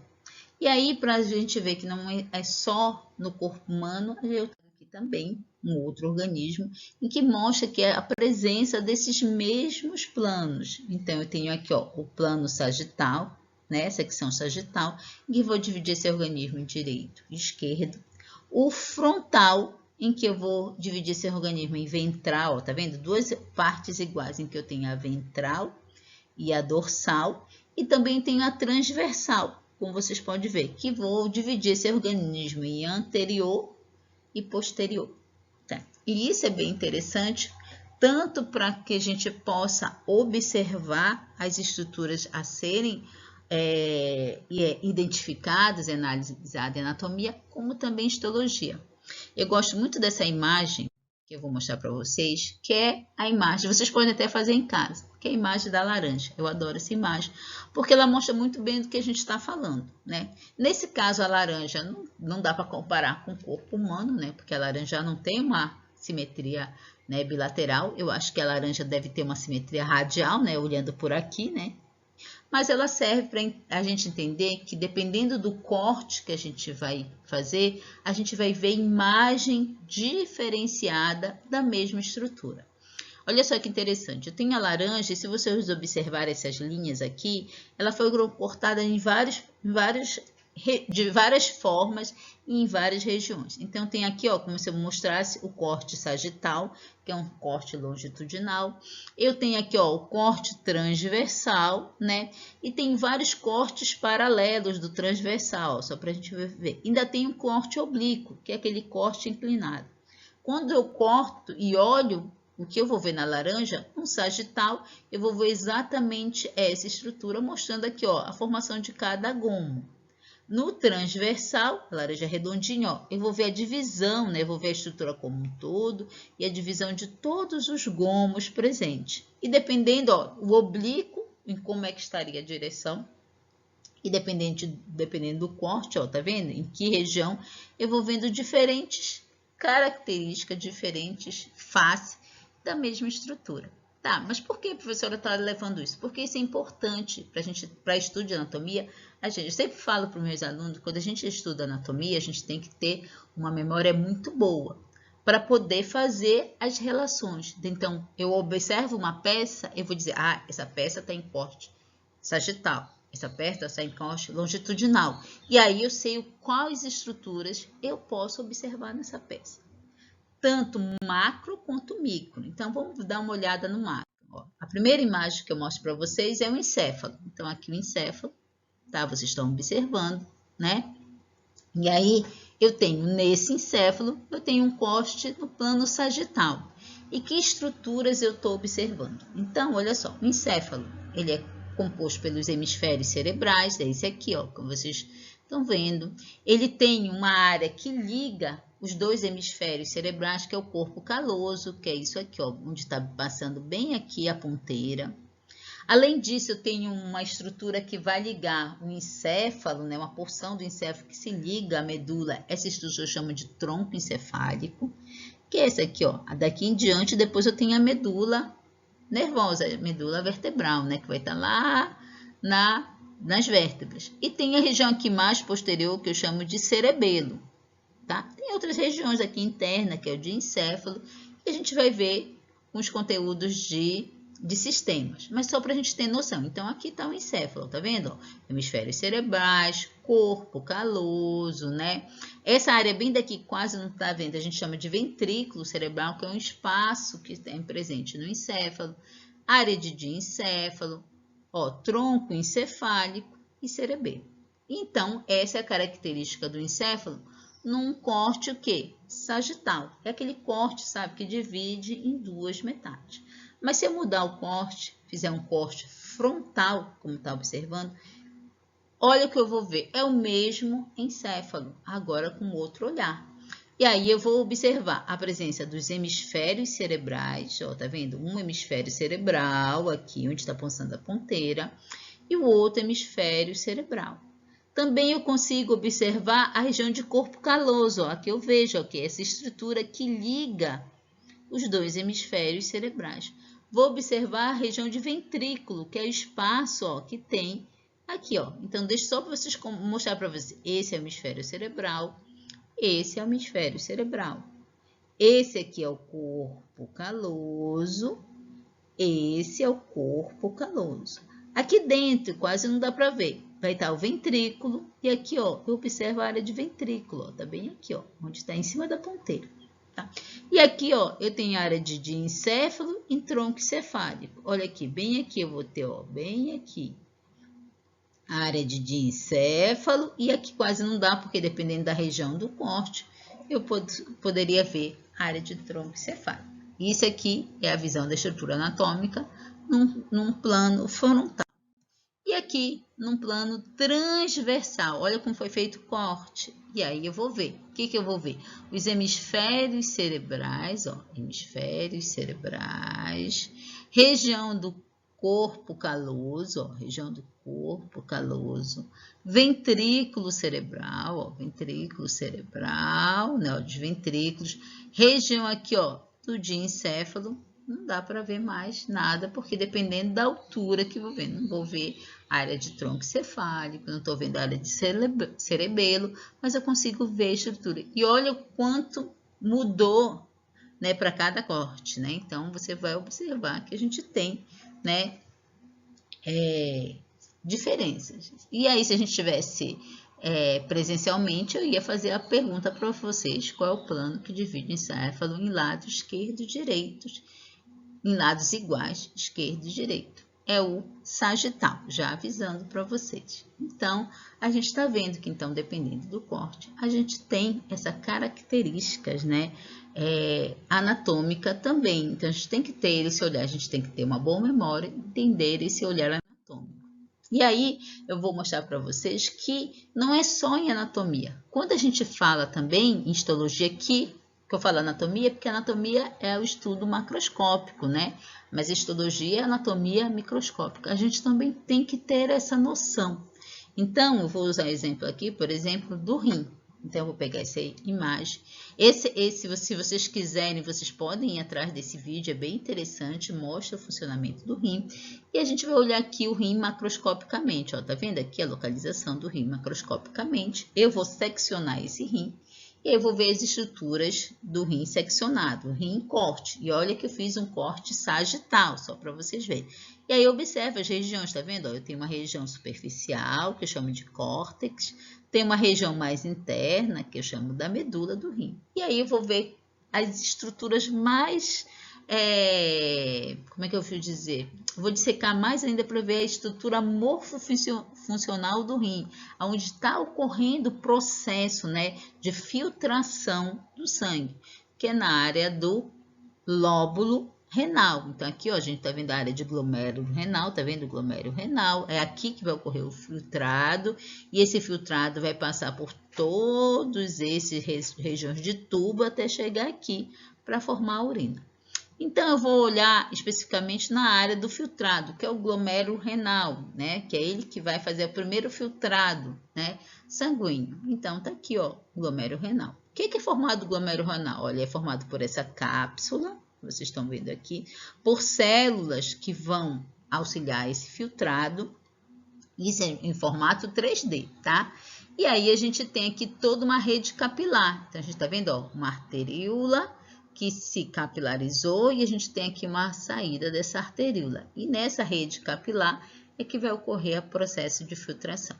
E aí, para a gente ver que não é só no corpo humano, eu tenho aqui também um outro organismo, em que mostra que é a presença desses mesmos planos. Então, eu tenho aqui, ó, o plano sagital, né, secção sagital, e vou dividir esse organismo em direito e esquerdo. O frontal, em que eu vou dividir esse organismo em ventral, ó, tá vendo? Duas partes iguais, em que eu tenho a ventral e a dorsal, e também tenho a transversal, como vocês podem ver, que vou dividir esse organismo em anterior e posterior. Tá? E isso é bem interessante, tanto para que a gente possa observar as estruturas a serem identificadas, analisadas em anatomia, como também histologia. Eu gosto muito dessa imagem, que eu vou mostrar para vocês, que é a imagem, vocês podem até fazer em casa, que é a imagem da laranja. Eu adoro essa imagem, porque ela mostra muito bem do que a gente está falando, né? Nesse caso, a laranja não dá para comparar com o corpo humano, né? Porque a laranja não tem uma simetria, né, bilateral. Eu acho que a laranja deve ter uma simetria radial, né? Olhando por aqui, né? Mas ela serve para a gente entender que, dependendo do corte que a gente vai fazer, a gente vai ver imagem diferenciada da mesma estrutura. Olha só que interessante, eu tenho a laranja e se vocês observarem essas linhas aqui, ela foi cortada de várias formas e em várias regiões. Então, tem aqui, ó, como se eu mostrasse o corte sagital, que é um corte longitudinal. Eu tenho aqui, ó, o corte transversal, né? E tem vários cortes paralelos do transversal, ó, só para a gente ver. Ainda tem um corte oblíquo, que é aquele corte inclinado. Quando eu corto e olho, o que eu vou ver na laranja, um sagital, eu vou ver exatamente essa estrutura, mostrando aqui, ó, a formação de cada gomo. No transversal, laranja redondinho, ó, eu vou ver a divisão, né? Eu vou ver a estrutura como um todo e a divisão de todos os gomos presentes. E dependendo, ó, o oblíquo, em como é que estaria a direção, e dependendo do corte, ó, tá vendo? Em que região, eu vou vendo diferentes características, diferentes faces da mesma estrutura. Tá, mas por que a professora está levando isso? Porque isso é importante para estudo de anatomia. Eu sempre falo para os meus alunos, quando a gente estuda anatomia, a gente tem que ter uma memória muito boa para poder fazer as relações. Então, eu observo uma peça, eu vou dizer, ah, essa peça está em corte sagital, essa peça está em corte longitudinal. E aí eu sei quais estruturas eu posso observar nessa peça. Tanto macro quanto micro. Então, vamos dar uma olhada no macro. Ó, a primeira imagem que eu mostro para vocês é o encéfalo. Então, aqui o encéfalo, tá? Vocês estão observando, né? E aí, eu tenho nesse encéfalo, eu tenho um corte no plano sagital. E que estruturas eu estou observando? Então, olha só, o encéfalo, ele é composto pelos hemisférios cerebrais, é esse aqui, ó, como vocês estão vendo. Ele tem uma área que liga os dois hemisférios cerebrais, que é o corpo caloso, que é isso aqui, ó, onde está passando bem aqui a ponteira. Além disso, eu tenho uma estrutura que vai ligar o encéfalo, né, uma porção do encéfalo que se liga à medula. Essa estrutura eu chamo de tronco encefálico, que é essa aqui, ó. Daqui em diante, depois eu tenho a medula nervosa, a medula vertebral, né, que vai estar lá nas vértebras. E tem a região aqui mais posterior, que eu chamo de cerebelo. Tá? Tem outras regiões aqui interna, que é o de encéfalo, que a gente vai ver com os conteúdos de sistemas, mas só para a gente ter noção. Então, aqui está o encéfalo, tá vendo? Ó, hemisférios cerebrais, corpo caloso, né? Essa área bem daqui quase não está vendo, a gente chama de ventrículo cerebral, que é um espaço que tem presente no encéfalo, área de diencéfalo, ó, tronco encefálico e cerebelo. Então, essa é a característica do encéfalo num corte o quê? Sagital. É aquele corte, sabe, que divide em duas metades. Mas se eu mudar o corte, fizer um corte frontal, como está observando, olha o que eu vou ver. É o mesmo encéfalo, agora com outro olhar. E aí eu vou observar a presença dos hemisférios cerebrais, ó, tá vendo? Um hemisfério cerebral aqui, onde está passando a ponteira, e o outro hemisfério cerebral. Também eu consigo observar a região de corpo caloso, ó, aqui eu vejo, ó, que é essa estrutura que liga os dois hemisférios cerebrais. Vou observar a região de ventrículo, que é o espaço, ó, que tem aqui, ó. Então, deixa só para vocês mostrar para vocês. Esse é o hemisfério cerebral, esse é o hemisfério cerebral. Esse aqui é o corpo caloso, esse é o corpo caloso. Aqui dentro, quase não dá para ver. Vai estar o ventrículo e aqui, ó, eu observo a área de ventrículo, ó, tá bem aqui, ó, onde está em cima da ponteira. Tá? E aqui, ó, eu tenho a área de diencéfalo e tronco encefálico. Olha aqui, bem aqui eu vou ter, ó, bem aqui, a área de diencéfalo e aqui quase não dá, porque dependendo da região do corte, eu poderia ver a área de tronco encefálico. Isso aqui é a visão da estrutura anatômica num plano frontal. E aqui, num plano transversal, olha como foi feito o corte. E aí eu vou ver, o que eu vou ver? Os hemisférios cerebrais, ó, hemisférios cerebrais, região do corpo caloso, ó, região do corpo caloso, ventrículo cerebral, ó, ventrículo cerebral, né, ó, dos ventrículos, região aqui, ó, do diencéfalo. Não dá para ver mais nada, porque dependendo da altura que eu vou ver, não vou ver a área de tronco encefálico, não estou vendo a área de cerebelo, mas eu consigo ver a estrutura. E olha o quanto mudou, né, para cada corte, né? Então, você vai observar que a gente tem, né, diferenças. E aí, se a gente tivesse presencialmente, eu ia fazer a pergunta para vocês, qual é o plano que divide o encéfalo em lados esquerdo e direito, em lados iguais, esquerdo e direito. É o sagital, já avisando para vocês. Então, a gente está vendo que, então, dependendo do corte, a gente tem essas características, né, anatômica também. Então, a gente tem que ter esse olhar, a gente tem que ter uma boa memória, entender esse olhar anatômico. E aí eu vou mostrar para vocês que não é só em anatomia. Quando a gente fala também em histologia, que eu falo anatomia, porque anatomia é o estudo macroscópico, né? Mas histologia é anatomia microscópica. A gente também tem que ter essa noção. Então, eu vou usar exemplo aqui, por exemplo, do rim. Então, eu vou pegar essa imagem. Se vocês quiserem, vocês podem ir atrás desse vídeo, é bem interessante, mostra o funcionamento do rim. E a gente vai olhar aqui o rim macroscopicamente, ó, tá vendo aqui a localização do rim macroscopicamente? Eu vou seccionar esse rim e aí eu vou ver as estruturas do rim seccionado, rim em corte. E olha que eu fiz um corte sagital, só para vocês verem. E aí observa as regiões, tá vendo? Ó, eu tenho uma região superficial, que eu chamo de córtex, tem uma região mais interna, que eu chamo da medula do rim. E aí eu vou ver as estruturas mais... como é que eu vou dizer? Vou dissecar mais ainda para ver a estrutura morfofuncional do rim, onde está ocorrendo o processo, né, de filtração do sangue, que é na área do lóbulo renal. Então, aqui, ó, a gente está vendo a área de glomérulo renal, tá vendo o glomérulo renal? É aqui que vai ocorrer o filtrado, e esse filtrado vai passar por todas essas regiões de tubo até chegar aqui para formar a urina. Então, eu vou olhar especificamente na área do filtrado, que é o glomérulo renal, né? Que é ele que vai fazer o primeiro filtrado, né, sanguíneo. Então, tá aqui, ó, glomérulo renal. O que é formado o glomérulo renal? Olha, é formado por essa cápsula, vocês estão vendo aqui, por células que vão auxiliar esse filtrado, isso é em formato 3D, tá? E aí a gente tem aqui toda uma rede capilar. Então, a gente tá vendo, ó, uma arteríola que se capilarizou e a gente tem aqui uma saída dessa arteríola. E nessa rede capilar é que vai ocorrer o processo de filtração.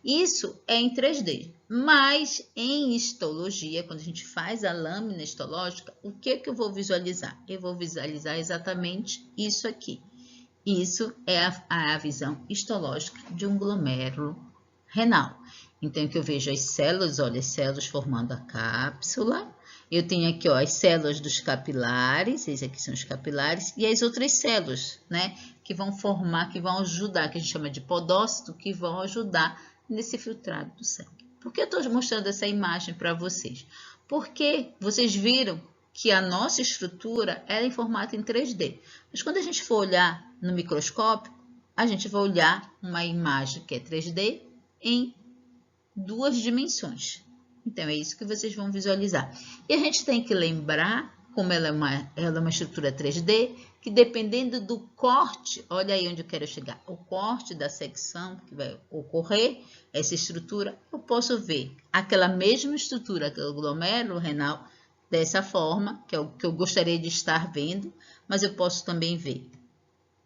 Isso é em 3D, mas em histologia, quando a gente faz a lâmina histológica, o que eu vou visualizar? Eu vou visualizar exatamente isso aqui. Isso é a visão histológica de um glomérulo renal. Então, que eu vejo as células, olha, as células formando a cápsula. Eu tenho aqui, ó, as células dos capilares, esses aqui são os capilares, e as outras células, né, que vão formar, que vão ajudar, que a gente chama de podócito, que vão ajudar nesse filtrado do sangue. Por que eu estou mostrando essa imagem para vocês? Porque vocês viram que a nossa estrutura era em formato em 3D. Mas quando a gente for olhar no microscópio, a gente vai olhar uma imagem que é 3D em 2 dimensões. Então, é isso que vocês vão visualizar. E a gente tem que lembrar, como ela é uma estrutura 3D, que dependendo do corte, olha aí onde eu quero chegar, o corte da secção que vai ocorrer, essa estrutura, eu posso ver aquela mesma estrutura que é o glomérulo renal, dessa forma, que é o que eu gostaria de estar vendo, mas eu posso também ver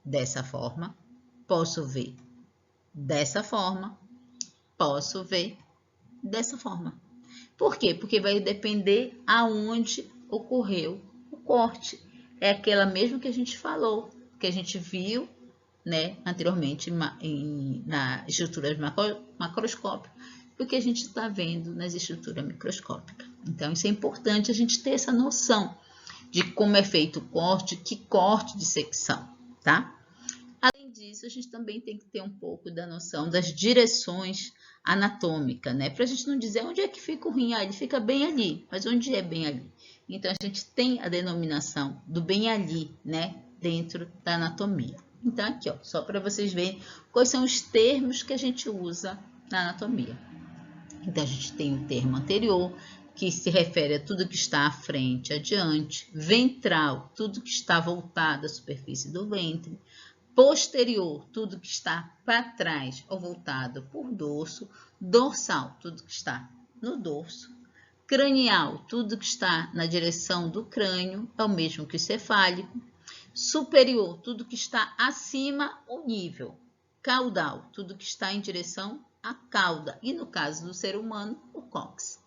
dessa forma, posso ver dessa forma, posso ver dessa forma. Por quê? Porque vai depender aonde ocorreu o corte. É aquela mesmo que a gente falou, que a gente viu, né, anteriormente na estrutura macroscópica, porque a gente está vendo nas estruturas microscópicas. Então, isso é importante a gente ter essa noção de como é feito o corte, que corte de secção, tá? Além disso, a gente também tem que ter um pouco da noção das direções anatômicas, né? Para a gente não dizer onde é que fica o rim, ele fica bem ali, mas onde é bem ali? Então, a gente tem a denominação do bem ali, né? Dentro da anatomia. Então, aqui, ó, só para vocês verem quais são os termos que a gente usa na anatomia. Então, a gente tem o termo anterior, que se refere a tudo que está à frente, adiante. Ventral, tudo que está voltado à superfície do ventre. Posterior, tudo que está para trás ou voltado por dorso. Dorsal, tudo que está no dorso. Cranial, tudo que está na direção do crânio, é o mesmo que o cefálico. Superior, tudo que está acima o nível. Caudal, tudo que está em direção à cauda. E no caso do ser humano, o cóccix.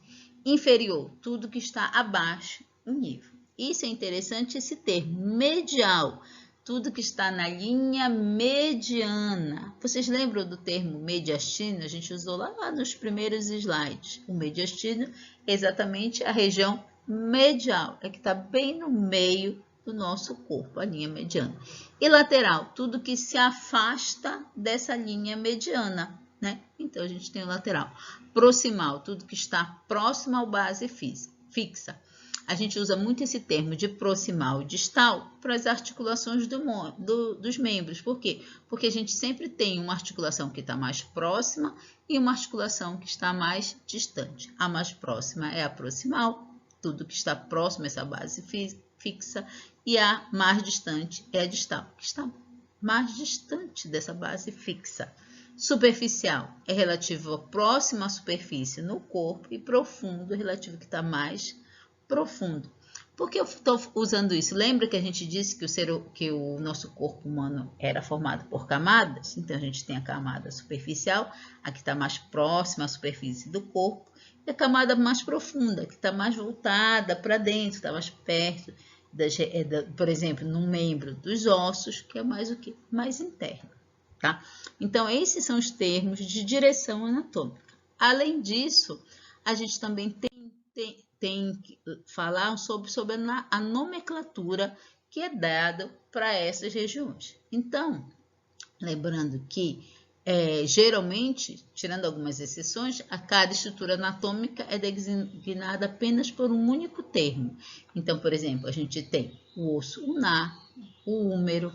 Inferior, tudo que está abaixo o nível. Isso é interessante, esse termo. Medial, tudo que está na linha mediana. Vocês lembram do termo mediastino? A gente usou lá nos primeiros slides. O mediastino é exatamente a região medial, é que está bem no meio do nosso corpo, a linha mediana. E lateral, tudo que se afasta dessa linha mediana, né? Então, a gente tem o lateral. Proximal, tudo que está próximo à base fixa. A gente usa muito esse termo de proximal e distal para as articulações dos membros. Por quê? Porque a gente sempre tem uma articulação que está mais próxima e uma articulação que está mais distante. A mais próxima é a proximal, tudo que está próximo a essa base fixa, e a mais distante é a distal, que está mais distante dessa base fixa. Superficial é relativo à próxima superfície no corpo e profundo é relativo que está mais profundo. Por que eu estou usando isso? Lembra que a gente disse que o nosso corpo humano era formado por camadas? Então, a gente tem a camada superficial, a que está mais próxima à superfície do corpo, e a camada mais profunda, que está mais voltada para dentro, está mais perto, por exemplo, no membro dos ossos, que é mais o quê? Mais interno, tá? Então, esses são os termos de direção anatômica. Além disso, a gente também tem que falar sobre a nomenclatura que é dada para essas regiões. Então, lembrando que, geralmente, tirando algumas exceções, a cada estrutura anatômica é designada apenas por um único termo. Então, por exemplo, a gente tem o osso ulnar, o húmero,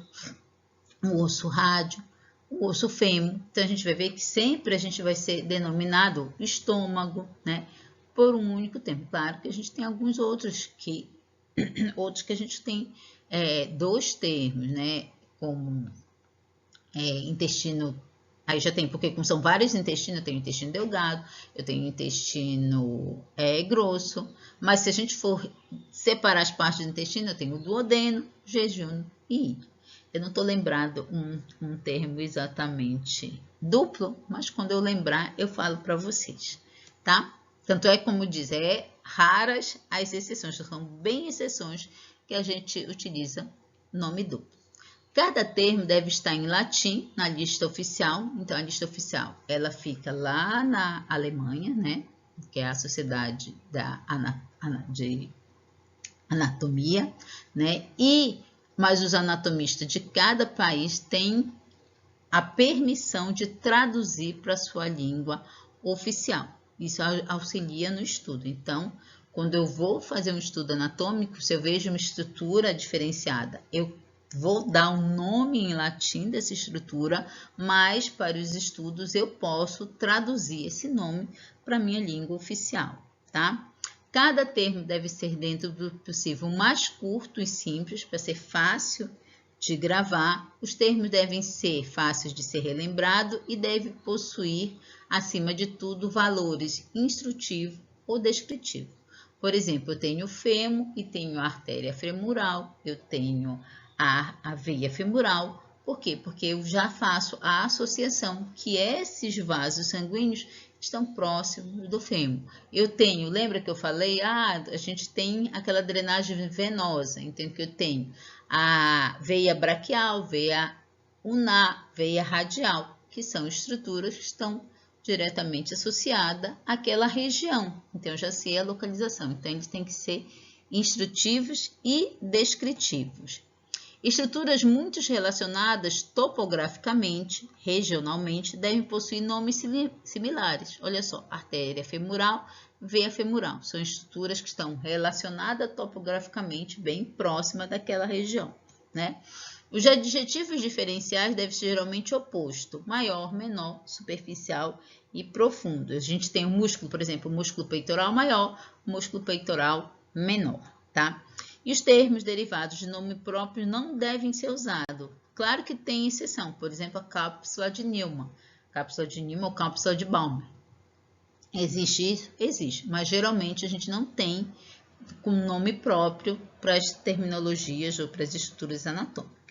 o osso rádio, o osso fêmur. Então, a gente vai ver que sempre a gente vai ser denominado estômago, né? Por um único termo. Claro que a gente tem alguns outros que a gente tem dois termos, né? Como intestino, aí já tem, porque como são vários intestinos, eu tenho intestino delgado, eu tenho intestino grosso, mas se a gente for separar as partes do intestino, eu tenho o duodeno, jejum e hígado. Eu não estou lembrando um termo exatamente duplo, mas quando eu lembrar, eu falo para vocês, tá? Tanto é como diz, raras as exceções, são bem exceções que a gente utiliza nome duplo. Cada termo deve estar em latim na lista oficial. Então, a lista oficial, ela fica lá na Alemanha, né? Que é a Sociedade de Anatomia, né? Mas os anatomistas de cada país têm a permissão de traduzir para a sua língua oficial. Isso auxilia no estudo. Então, quando eu vou fazer um estudo anatômico, se eu vejo uma estrutura diferenciada, eu vou dar um nome em latim dessa estrutura, mas para os estudos eu posso traduzir esse nome para a minha língua oficial, tá? Cada termo deve ser, dentro do possível, mais curto e simples, para ser fácil de gravar. Os termos devem ser fáceis de ser relembrado e devem possuir, acima de tudo, valores instrutivo ou descritivo. Por exemplo, eu tenho o fêmur e tenho a artéria femoral, eu tenho a veia femoral. Por quê? Porque eu já faço a associação que esses vasos sanguíneos estão próximos do fêmur. Eu tenho, lembra que eu falei? A gente tem aquela drenagem venosa, então que eu tenho a veia braquial, veia ulnar, veia radial, que são estruturas que estão diretamente associadas àquela região. Então, eu já sei a localização. Então, eles têm que ser instrutivos e descritivos. Estruturas muito relacionadas topograficamente, regionalmente, devem possuir nomes similares. Olha só, artéria femoral, veia femoral. São estruturas que estão relacionadas topograficamente, bem próxima daquela região, né? Os adjetivos diferenciais devem ser geralmente oposto, maior, menor, superficial e profundo. A gente tem o músculo, por exemplo, o músculo peitoral maior, músculo peitoral menor, tá? E os termos derivados de nome próprio não devem ser usados. Claro que tem exceção, por exemplo, a cápsula de Neumann ou cápsula de Baumer. Existe isso? Existe, mas geralmente a gente não tem com nome próprio para as terminologias ou para as estruturas anatômicas.